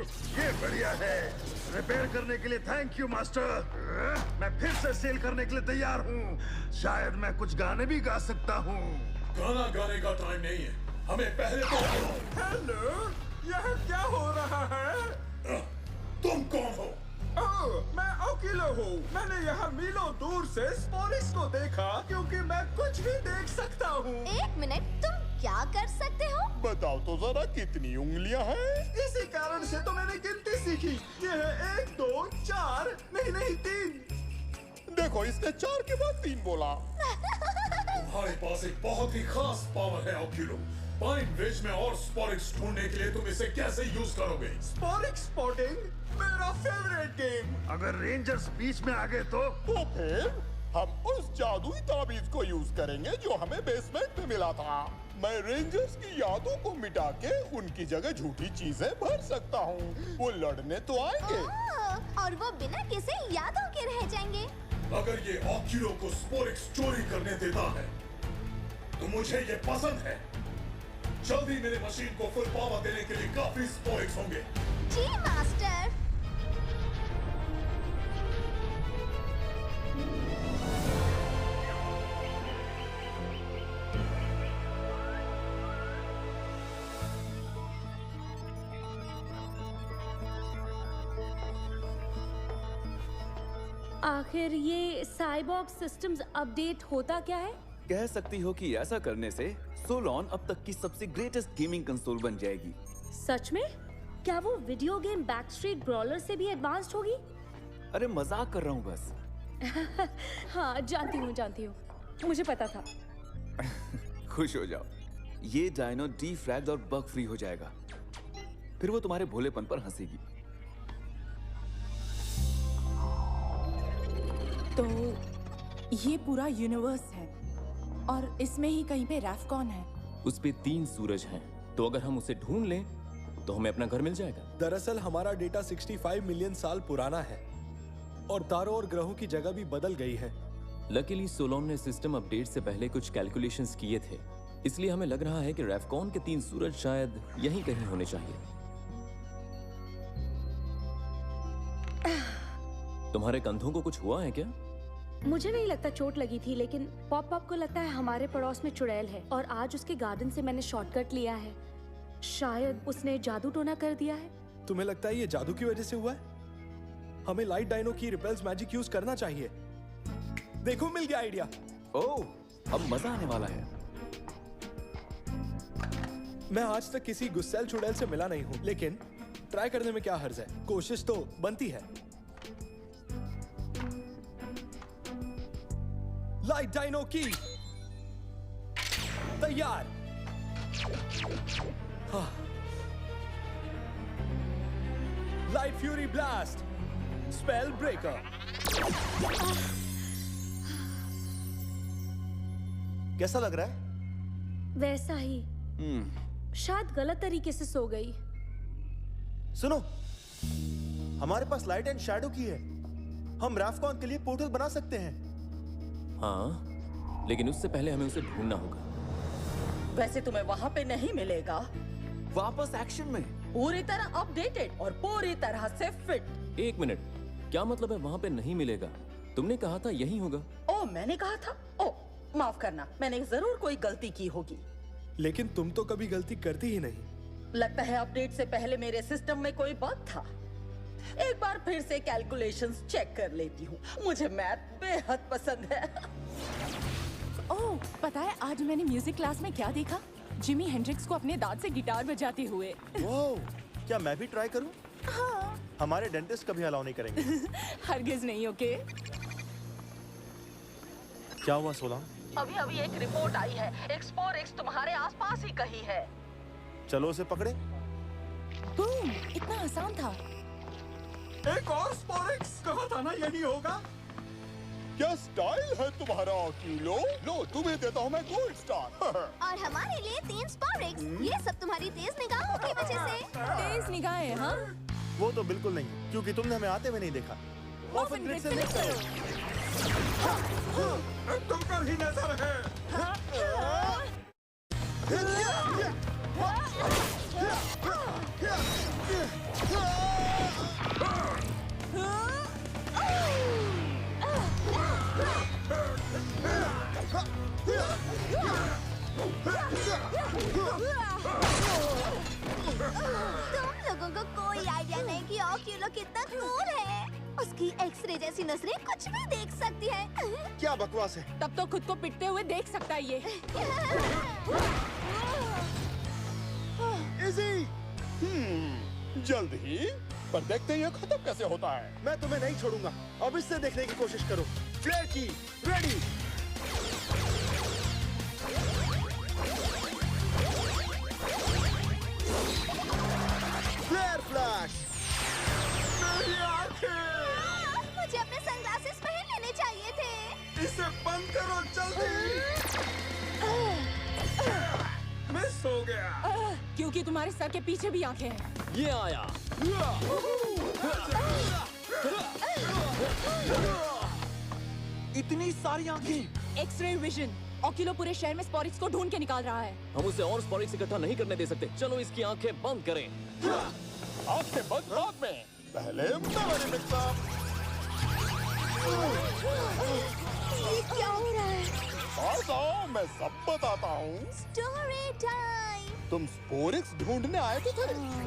ये बढ़िया है। रिपेयर करने के लिए थैंक यू मास्टर। मैं फिर से सेल करने के लिए तैयार हूँ। शायद मैं कुछ गाने भी गा सकता हूँ। गाना गाने का टाइम नहीं है, हमें पहले तो। हेलो, यह क्या हो रहा है? तुम कौन हो? ओह, मैं ओकिलो हूँ। मैंने यहाँ मीलों दूर से स्पोरिक्स को देखा क्योंकि मैं कुछ भी देख सकता हूँ। एक मिनट, तुम क्या कर सकते हो? बताओ तो जरा कितनी उंगलियां हैं? इसी कारण से तो मैंने गिनती सीखी। ये है 1, 2, 4, नहीं 3। देखो, इसने 4 के बाद 3 बोला। तुम्हारे पास एक बहुत ही खास पावर है ओकिलो। पाइन रिज में और स्पोरिक्स ढूंढने के लिए तुम इसे कैसे यूज करोगे? स्पोरिक्स स्पॉटिंग मेरा फेवरेट गेम। अगर रेंजर्स बीच में आ गए तो फिर हम उस जादुई ताबीज को यूज करेंगे जो हमें बेसमेंट में मिला था। मैं रेंजर्स की यादों को मिटा के उनकी जगह झूठी चीजें भर सकता हूँ। वो लड़ने तो आएंगे। और वो बिना किसी यादों के रह जाएंगे। अगर ये ओकिलो को स्पोरिक्स चोरी करने देता है तो मुझे ये पसंद है। जल्दी मेरे मशीन को फुल पावर देने के लिए काफी स्पोरिक्स होंगे। जी मास्टर। आखिर ये साइबॉर्ग सिस्टम्स अपडेट होता क्या है? कह सकती हो कि ऐसा करने से सोलोन अब तक की सबसे ग्रेटेस्ट गेमिंग कंसोल बन जाएगी। सच में? क्या वो वीडियो गेम बैकस्ट्रीट ब्रॉलर से भी एडवांस्ड होगी? अरे मजाक कर रहा हूँ बस। हाँ, जानती हूँ, मुझे पता था। खुश हो जाओ, ये डायनो डीफ्रैग्ड और बग फ्री हो जाएगा। फिर वो तुम्हारे भोलेपन पर हंसेगी। तो ये पूरा यूनिवर्स है और इसमें ही कहीं पे रैफकॉन है। उस पे 3 सूरज हैं, तो अगर हम उसे ढूंढ लें तो हमें अपना घर मिल जाएगा। दरअसल हमारा डेटा 65 मिलियन साल पुराना है और तारों और ग्रहों की जगह भी बदल गई है। लकीली सोलोन ने सिस्टम अपडेट से पहले कुछ कैलकुलेशंस किए थे, इसलिए हमें लग रहा है कि रैफकॉन के 3 सूरज शायद यहीं कहीं होने चाहिए। तुम्हारे कंधों को कुछ हुआ है क्या? मुझे नहीं लगता चोट लगी थी, लेकिन पॉप पॉप को लगता है हमारे पड़ोस में चुड़ैल है और आज उसके गार्डन से मैंने शॉर्टकट लिया है। शायद उसने जादू टोना कर दिया है। तुम्हें लगता है ये जादू की वजह से हुआ है? हमें लाइट डायनो की रिपेल्स मैजिक यूज करना चाहिए। देखो, मिल गया आइडिया। ओह, अब मजा आने वाला है। मैं आज तक किसी गुस्सैल चुड़ैल से मिला नहीं हूँ, लेकिन ट्राई करने में क्या हर्ज है? कोशिश तो बनती है। लाइट डायनो की तैयार। Light fury blast, spell breaker. कैसा लग रहा है? वैसा ही। शायद गलत तरीके से सो गई। सुनो, हमारे पास लाइट एंड शैडो की है। हम रैफकॉन के लिए पोर्टल बना सकते हैं। हाँ, लेकिन उससे पहले हमें उसे ढूंढना होगा। वैसे तुम्हें वहाँ पे नहीं मिलेगा। वापस एक्शन में। पूरी तरह अपडेटेड और पूरी तरह से फिट। 1 मिनट, क्या मतलब है वहाँ पे नहीं मिलेगा? तुमने कहा था यही होगा। ओ, मैंने कहा था? ओ, माफ करना, मैंने जरूर कोई गलती की होगी। लेकिन तुम तो कभी गलती करती ही नहीं। लगता है अपडेट से पहले मेरे सिस्टम में कोई बग था। एक बार फिर से कैलकुलेशंस चेक कर लेती हूँ। मुझे मैथ बेहद पसंद है। ओह, पता है आज मैंने म्यूजिक क्लास में क्या देखा? जिमी हेंड्रिक्स को अपने दांत से गिटार बजाते हुए। वाओ, क्या मैं भी ट्राई करूं? हाँ। हमारे डेंटिस्ट कभी अलाउ नहीं करेंगे। हरगिज नहीं। ओके, क्या हुआ सोलम? अभी एक रिपोर्ट आई है। एक स्पोरिक्स तुम्हारे आसपास ही कहीं है। चलो उसे पकड़े। बूम, इतना आसान था। एक और स्पोरिक्स कहा था ना यही होगा। क्या स्टाइल है तुम्हारा ओकिलो? लो, तुम्हें देता हूँ मैं गोल्ड स्टार। और हमारे लिए 3 स्पोरिक्स। ये सब तुम्हारी तेज निगाहों की वजह से। तेज निगाहें, हाँ? वो तो बिल्कुल नहीं, क्योंकि तुमने हमें आते हुए नहीं देखा। ओपन ग्रिड से लिफ्ट करो। तुम पर ही नजर है। हाँ। भी आइडिया नहीं कि ओक्यूलो कितना कूल है। उसकी एक्सरे जैसी नजरें कुछ भी देख सकती है। क्या बकवास है। तब तो खुद को पिटते हुए देख सकता है ये। इजी। जल्द ही, पर देखते हैं ये खत्म कैसे होता है। मैं तुम्हें नहीं छोड़ूंगा। अब इससे देखने की कोशिश करो। फ्लेयर की रेडी। Flare flash. मुझे अपने सनग्लासेस पहन लेने चाहिए थे। इसे बंद करो जल्दी। मिस हो गया। क्योंकि तुम्हारे सर के पीछे भी आंखें हैं। ये आया। इतनी सारी आंखें। X ray vision. ओक्यूलो पूरे शहर में स्पोरिक्स को ढूंढ के निकाल रहा है। हम उसे और स्पोरिक्स इकट्ठा नहीं करने दे सकते। चलो इसकी आंखें बंद करें। आंखें बंद बाद में, पहले मेमोरी मिक्सअप। ये क्या हो रहा है? आओ, मैं सब बताता हूँ। Story time. तुम स्पोरिक्स ढूंढने आए तो थे,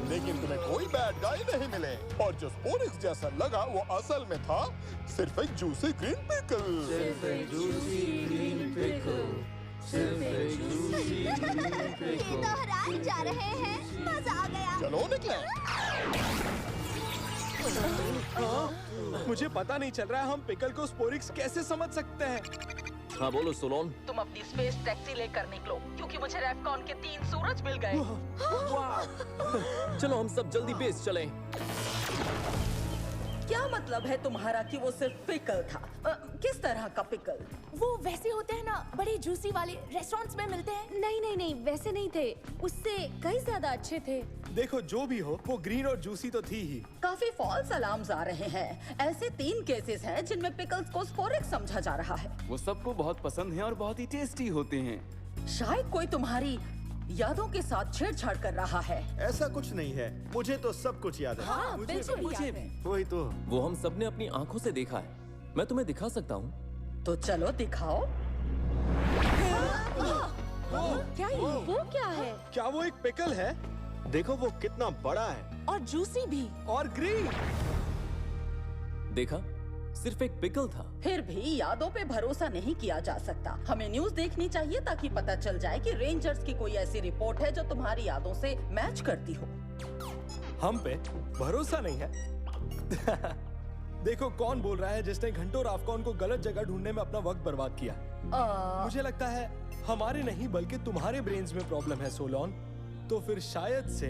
लेकिन तुम्हें कोई बैड गाय नहीं मिले। और जो स्पोरिक्स जैसा लगा वो असल में था सिर्फ एक जूसी ग्रीन पिकल। ये दोहराए जा रहे हैं। मजा आ गया। चलो निकले। मुझे पता नहीं चल रहा है हम पिकल को स्पोरिक्स कैसे समझ सकते हैं। हाँ बोलो सोलोन। तुम अपनी स्पेस टैक्सी लेकर निकलो, क्योंकि मुझे रेफकॉन के 3 सूरज मिल गए। चलो हम सब जल्दी बेस चलें। क्या मतलब है तुम्हारा कि वो सिर्फ पिकल था? किस तरह का पिकल? वो वैसे होते हैं ना, बड़े जूसी वाले, रेस्टोरेंट्स में मिलते हैं। नहीं, वैसे नहीं थे। उससे कई ज्यादा अच्छे थे। देखो जो भी हो, वो ग्रीन और जूसी तो थी ही। काफी फॉल्स अलार्म्स आ रहे हैं। ऐसे 3 केसेस हैं जिनमें पिकल्स को स्पोरिक्स समझा जा रहा है। वो सबको बहुत पसंद है और बहुत ही टेस्टी होते हैं। शायद कोई तुम्हारी यादों के साथ छेड़छाड़ कर रहा है। ऐसा कुछ नहीं है, मुझे तो सब कुछ याद है। हाँ, बिल्कुल मुझे याद है। वही तो। वो हम सबने अपनी आंखों से देखा है। मैं तुम्हें दिखा सकता हूँ। तो चलो दिखाओ। क्या ये? वो क्या है? क्या वो एक पिकल है? देखो वो कितना बड़ा है। और जूसी भी। और ग्रीन। देखा, सिर्फ एक पिकल था। फिर भी यादों पे भरोसा नहीं किया जा सकता। हमें न्यूज़ देखनी चाहिए ताकि पता चल जाए कि रेंजर्स की कोई ऐसी रिपोर्ट है जो तुम्हारी यादों से मैच करती हो। हम पे भरोसा नहीं है। देखो कौन बोल रहा है जिसने घंटों राफकॉन को गलत जगह ढूंढने में अपना वक्त बर्बाद किया। मुझे लगता है हमारे नहीं बल्कि तुम्हारे ब्रेन्स में प्रॉब्लम है सोलोन। तो फिर शायद से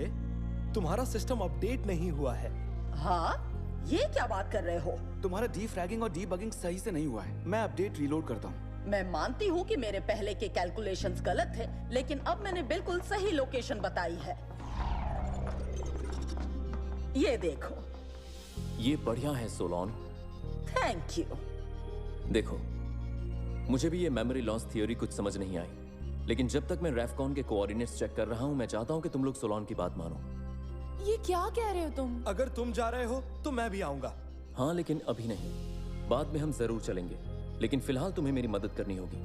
तुम्हारा सिस्टम अपडेट नहीं हुआ है। हाँ? ये क्या बात कर रहे हो? तुम्हारा डीफ्रैगिंग और डीबगिंग सही से नहीं हुआ है। मैं अपडेट रीलोड करता हूँ। मैं मानती हूँ कि मेरे पहले के कैलकुलेशंस गलत थे, लेकिन अब मैंने बिल्कुल सही लोकेशन बताई है। ये देखो। ये बढ़िया है सोलोन। Thank you. देखो, मुझे भी ये मेमोरी लॉस थ्योरी कुछ समझ नहीं आई, लेकिन जब तक मैं रेफकॉन के कोऑर्डिनेट्स चेक कर रहा हूँ, मैं चाहता हूँ कि तुम लोग सोलोन की बात मानो। ये क्या कह रहे हो तुम? अगर तुम जा रहे हो तो मैं भी आऊंगा। हाँ, लेकिन अभी नहीं। बाद में हम जरूर चलेंगे, लेकिन फिलहाल तुम्हें मेरी मदद करनी होगी।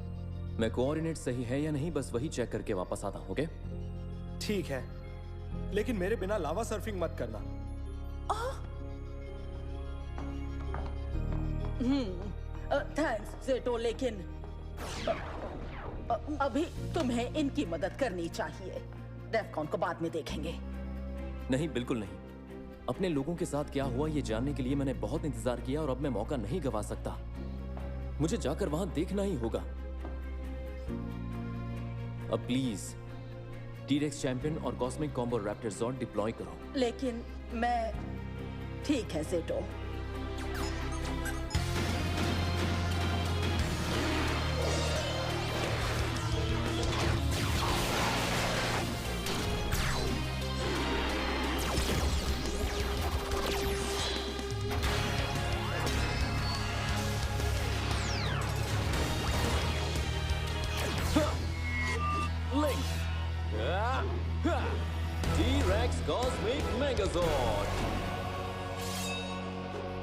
मैं कोऑर्डिनेट सही है या नहीं बस वही चेक करके वापस आता हूँ। ओके? ठीक है, लेकिन मेरे बिना लावा सर्फिंग मत करना। थैंक्स जेटो, लेकिन अभी तुम्हें इनकी मदद करनी चाहिए। रेफकॉन को बाद में देखेंगे। नहीं, बिल्कुल नहीं। अपने लोगों के साथ क्या हुआ ये जानने के लिए मैंने बहुत इंतजार किया और अब मैं मौका नहीं गवा सकता। मुझे जाकर वहां देखना ही होगा। अब प्लीज टी-रेक्स चैंपियन और कॉस्मिक कॉम्बो रैप्टर ज़ॉर्ड डिप्लॉय करो। लेकिन मैं... ठीक है जेटो। T-Rex Cosmic Megazord.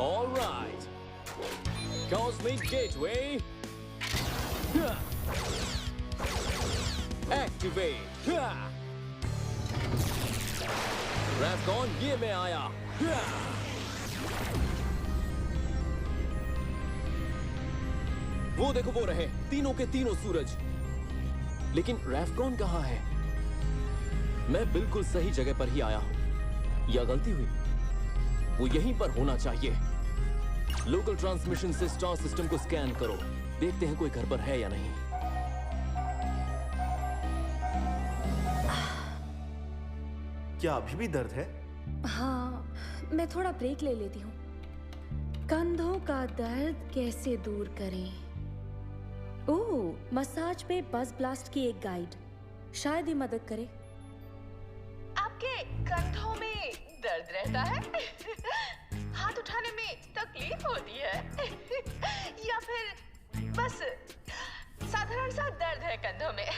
All right. Cosmic Gateway. Activate. Rafcon, ये मैं आया. वो देखो वो रहे, तीनों के तीनों सूरज। लेकिन रैफकॉन कहाँ है? मैं बिल्कुल सही जगह पर ही आया हूं, या गलती हुई? वो यहीं पर होना चाहिए। लोकल ट्रांसमिशन से स्टार सिस्टम को स्कैन करो, देखते हैं कोई घर पर है या नहीं। क्या अभी भी दर्द है? हाँ, मैं थोड़ा ब्रेक ले लेती हूँ। कंधों का दर्द कैसे दूर करें? ओह, मसाज पे बस ब्लास्ट की एक गाइड, शायद ही मदद करे। आपके कंधों में दर्द रहता है? हाथ उठाने में तकलीफ होती है? या फिर बस साधारण सा दर्द है कंधों में?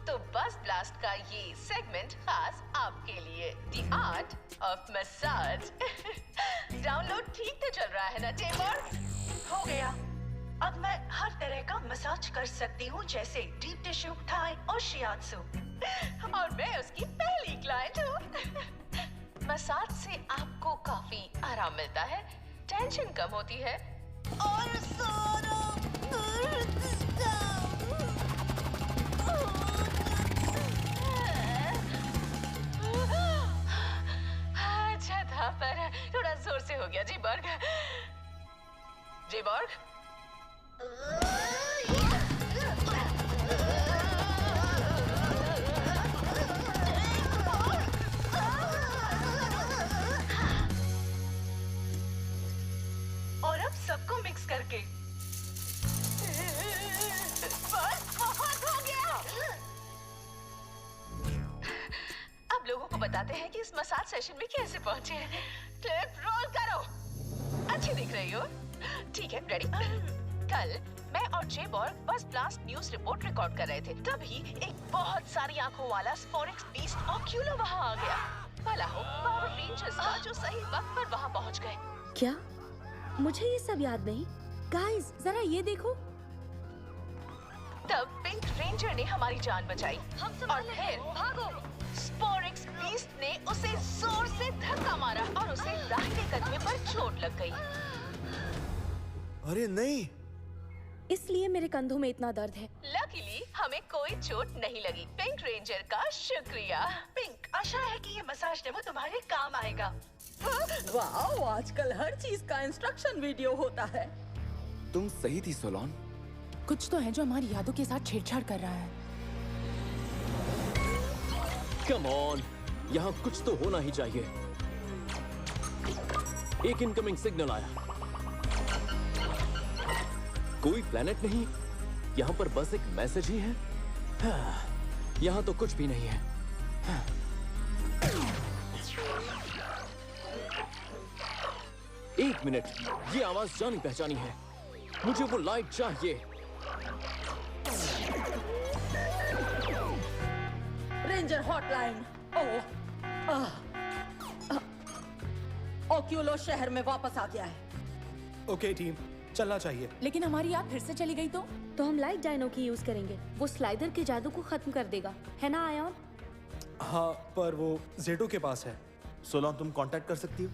तो बस ब्लास्ट का ये सेगमेंट खास आपके लिए, the art of massage. Download ठीक तो चल रहा है ना टेबर? हो गया। अब मैं हर तरह का मसाज कर सकती हूँ, जैसे डीप टिश्यू, थाई और शियात्सु। और मैं उसकी पहली क्लाइंट हूँ। मसाज से आपको काफी आराम मिलता है, टेंशन कम होती है और सारा दर्द अच्छा था, पर थोड़ा जोर से हो गया। जी बॉर्ग, जी बॉर्ग। और अब सबको मिक्स करके बस बहुत हो गया। अब लोगों को बताते हैं कि इस मसाज सेशन में कैसे पहुंचे हैं। क्लिप रोल करो। अच्छी दिख रही हो। ठीक है, रेडी। कल मैं और जे बॉर्ग बस ब्लास्ट न्यूज रिपोर्ट रिकॉर्ड कर रहे थे, तभी एक बहुत सारी आंखों वाला स्पोरिक्स बीस्ट ओक्यूलो वहां आ गया। भला हो पावर रेंजर्स का जो सही वक्त पर वहां पहुंच गए। क्या? मुझे ये सब याद नहीं। गाइस, जरा ये देखो। तब पिंक रेंजर ने हमारी जान बचाई और फिर भागो। स्पोरिक्स बीस्ट ने उसे जोर से धक्का मारा और उसे दाहिने कदमे पर चोट लग गई। अरे नहीं, इसलिए मेरे कंधों में इतना दर्द है। लकीली हमें कोई चोट नहीं लगी। पिंक रेंजर का शुक्रिया। पिंक, आशा है कि ये मसाज डेमो तुम्हारे काम आएगा। वाह, आजकल हर चीज का इंस्ट्रक्शन वीडियो होता है। तुम सही थी सोलोन। कुछ तो है जो हमारी यादों के साथ छेड़छाड़ कर रहा है। कम ऑन, यहाँ कुछ तो होना ही चाहिए। एक इनकमिंग सिग्नल आया। कोई प्लेनेट नहीं, यहाँ पर बस एक मैसेज ही है। यहाँ तो कुछ भी नहीं है। एक मिनट, ये आवाज जानी पहचानी है। मुझे वो लाइट चाहिए। Ranger hotline. ओक्यूलो शहर में वापस आ गया है। ओके टीम, चलना चाहिए। लेकिन हमारी याद फिर से चली गई तो हम लाइट डायनो की यूज करेंगे। वो स्लाइडर के जादू को खत्म कर देगा, है ना आयन? हाँ, पर वो जेटो के पास है। सोलोन, तुम कांटेक्ट कर सकती हो?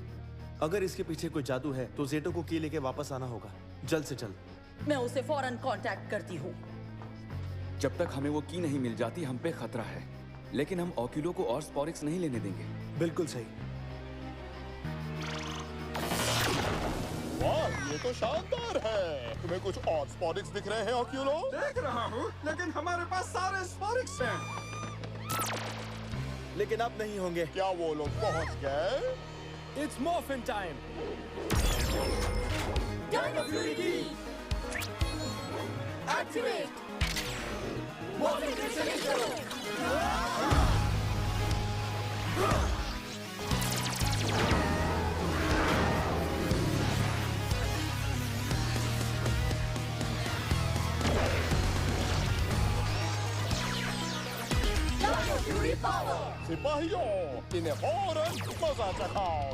अगर इसके पीछे कोई जादू है तो जेटो को की लेके वापस आना होगा, जल्द से जल्द। मैं उसे फौरन कांटेक्ट करती हूँ। जब तक हमें वो की नहीं मिल जाती, हम पे खतरा है। लेकिन हम ओक्यूलो को और स्पोरिक्स नहीं लेने देंगे। बिल्कुल सही। वाह, ये तो शानदार है। तुम्हें कुछ और स्पोरिक्स दिख रहे हैं ओक्यूलो? देख रहा हूँ, लेकिन हमारे पास सारे स्पोरिक्स हैं। लेकिन अब नहीं होंगे। क्या वो लोग पहुंच गए? It's morphin time. Dino Fury key. Activate. Morphin Crystal. सिपाहियों, इन्हें फौरन मजा चखाओ।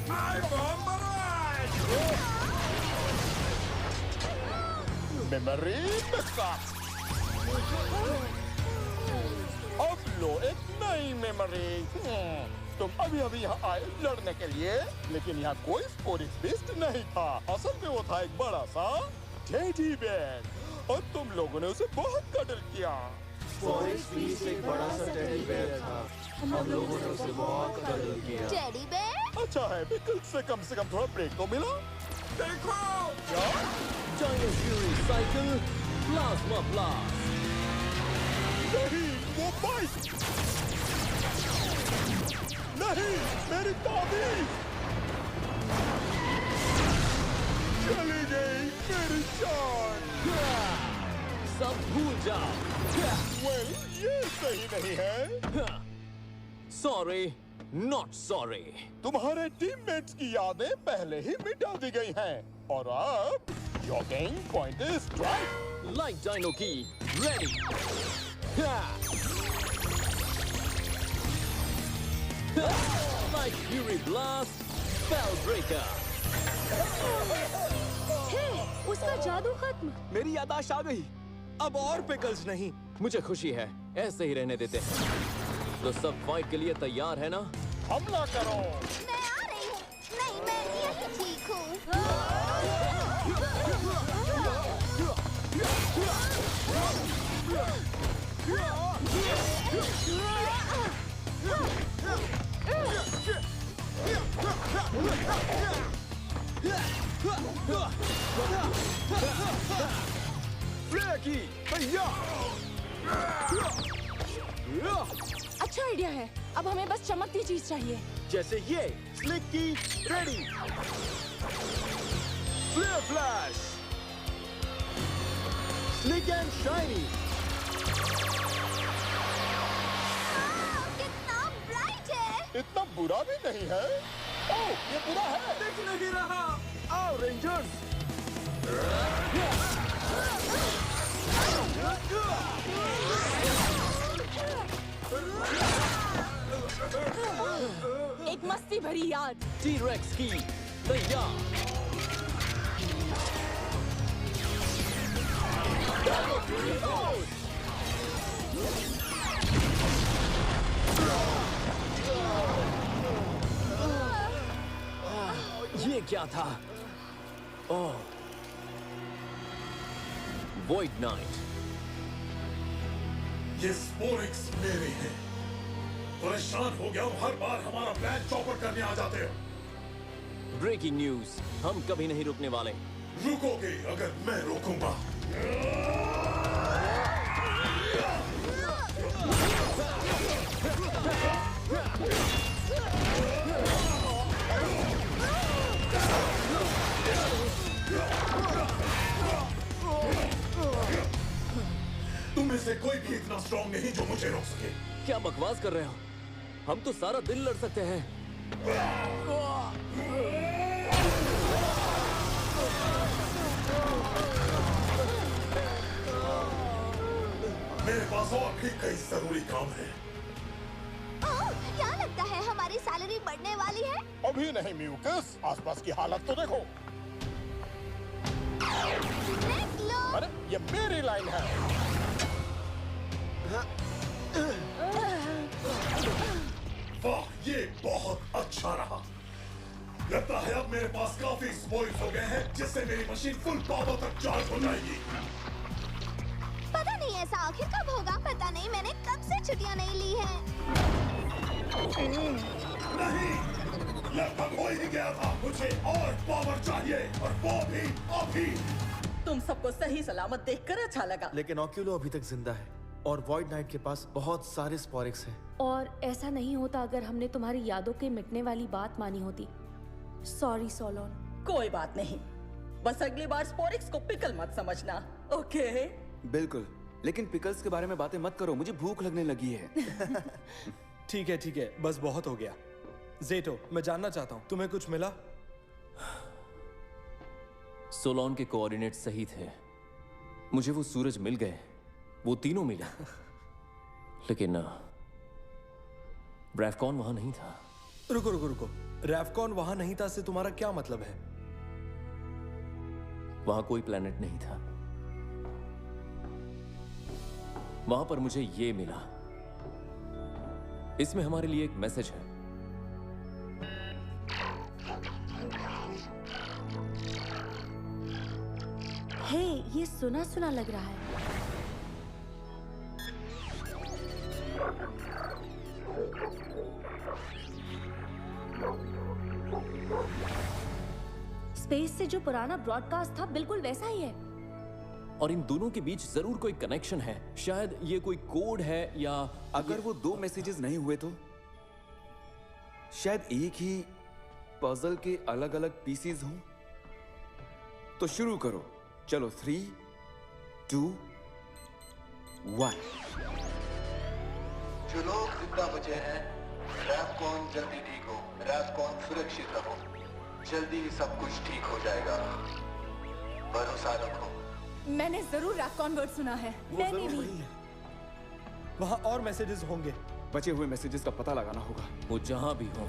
My bomb memory backup. अब लो एक नई मेमोरी। तुम अभी अभी यहाँ आए लड़ने के लिए, लेकिन यहाँ कोई स्पोरिक्स बीस्ट नहीं था। असल में वो था एक बड़ा सा टेडी बेयर, और तुम लोगों ने उसे बहुत कदर किया। स्पोरिक्स बीस्ट एक बड़ा सा टेडी बेयर था, हम लोगों ने उसे बहुत कदर किया। Teddy bear? अच्छा है, पिकल्स से कम थोड़ा ब्रेक तो मिला। देखो Dino Fury Cycle Plasma Blast। नहीं, वो बाइक नहीं, मेरी ताबीज चली गई, मेरी जान। सब भूल जाओ। वेल, ये सही नहीं है। Sorry, not sorry। तुम्हारे टीममेट्स की यादें पहले ही मिटा दी गई हैं, और अब your game point is strike। Like Dino Key, ready। Like Fury Blast, Spell Breaker। हे, उसका जादू खत्म। मेरी याददाश्त आ गई। अब और पिकल्स नहीं। मुझे खुशी है, ऐसे ही रहने देते हैं। तो सब फाइट के लिए तैयार है ना? हमला करो। मैं आ रही हूँ। नहीं, मैं यही ठीक हूँ। अच्छा आइडिया है। अब हमें बस चमकती चीज चाहिए। जैसे ये स्लिक की ready. Flare flash, slick and shiny. कितना ब्राइट है। इतना बुरा भी नहीं है। ओह, ये बुरा है। दिख नहीं रहा। आओ रेंजर्स। एक मस्ती भरी याद। T-Rex की तैयार। ये क्या था? ओह, Void Knight। ये स्पोरिक्स मेरे हैं। परेशान हो गया हूँ, हर बार हमारा प्लान चौपट करने आ जाते हो। ब्रेकिंग न्यूज, हम कभी नहीं रुकने वाले। रुकोगे अगर मैं रोकूंगा। तुम में से कोई भी इतना स्ट्रॉन्ग नहीं जो मुझे रोक सके। क्या बकवास कर रहे हो? हम तो सारा दिन लड़ सकते हैं। मेरे पास और भी कई जरूरी काम है। ओह, क्या लगता है हमारी सैलरी बढ़ने वाली है? अभी नहीं म्यूकस, आसपास की हालत तो देखो। निकलो। अरे ये मेरी लाइन है। वाह, ये बहुत अच्छा रहा। लगता है अब मेरे पास काफी स्पॉइल्स हो गए हैं, जिससे मेरी मशीन फुल पावर तक चार्ज हो जाएगी। पता नहीं ऐसा आखिर कब होगा। पता नहीं, मैंने कब से छुट्टियां नहीं ली हैं। नहीं, लगभग हो ही गया था। मुझे और पावर चाहिए, और वो भी अभी। तुम सबको सही सलामत देखकर अच्छा लगा। लेकिन ऑक्यूलो अभी तक जिंदा है, और वॉइड नाइट के पास बहुत सारे स्पोरिक्स हैं। और ऐसा नहीं होता अगर हमने तुम्हारी यादों के मिटने वाली बात मानी होती। सॉरी सोलोन। कोई बात नहीं, बस अगली बार स्पोरिक्स को पिकल मत समझना, ओके? बिल्कुल, लेकिन पिकल्स के बारे में बातें मत करो, मुझे भूख लगने लगी है। ठीक है, बस बहुत हो गया। जेटो, मैं जानना चाहता हूँ, तुम्हें कुछ मिला? सोलोन के कोऑर्डिनेट सही थे। मुझे वो सूरज मिल गए, वो तीनों मिले। लेकिन रैफकॉन वहां नहीं था। रुको। रैफकॉन वहां नहीं था से तुम्हारा क्या मतलब है? वहां कोई प्लेनेट नहीं था। वहां पर मुझे ये मिला। इसमें हमारे लिए एक मैसेज है। हे, ये सुना सुना लग रहा है। स्पेस से जो पुराना ब्रॉडकास्ट था बिल्कुल वैसा ही है। और इन दोनों के बीच जरूर कोई कनेक्शन है। शायद ये कोई कोड है, या अगर वो दो मैसेजेस नहीं हुए तो शायद एक ही पजल के अलग अलग पीसीज हों। तो शुरू करो। चलो 3, 2, 1। जो लोग जिंदा बचे हैं, रैफकॉन जल्दी ठीक हो। रैफकॉन सुरक्षित रहो। जल्दी सब कुछ ठीक हो जाएगा। भरोसा रखो। मैंने जरूर रैफकॉन वर्ड सुना है। मैंने भी। वहां और मैसेजेस होंगे। बचे हुए मैसेजेस का पता लगाना होगा। वो जहां भी हो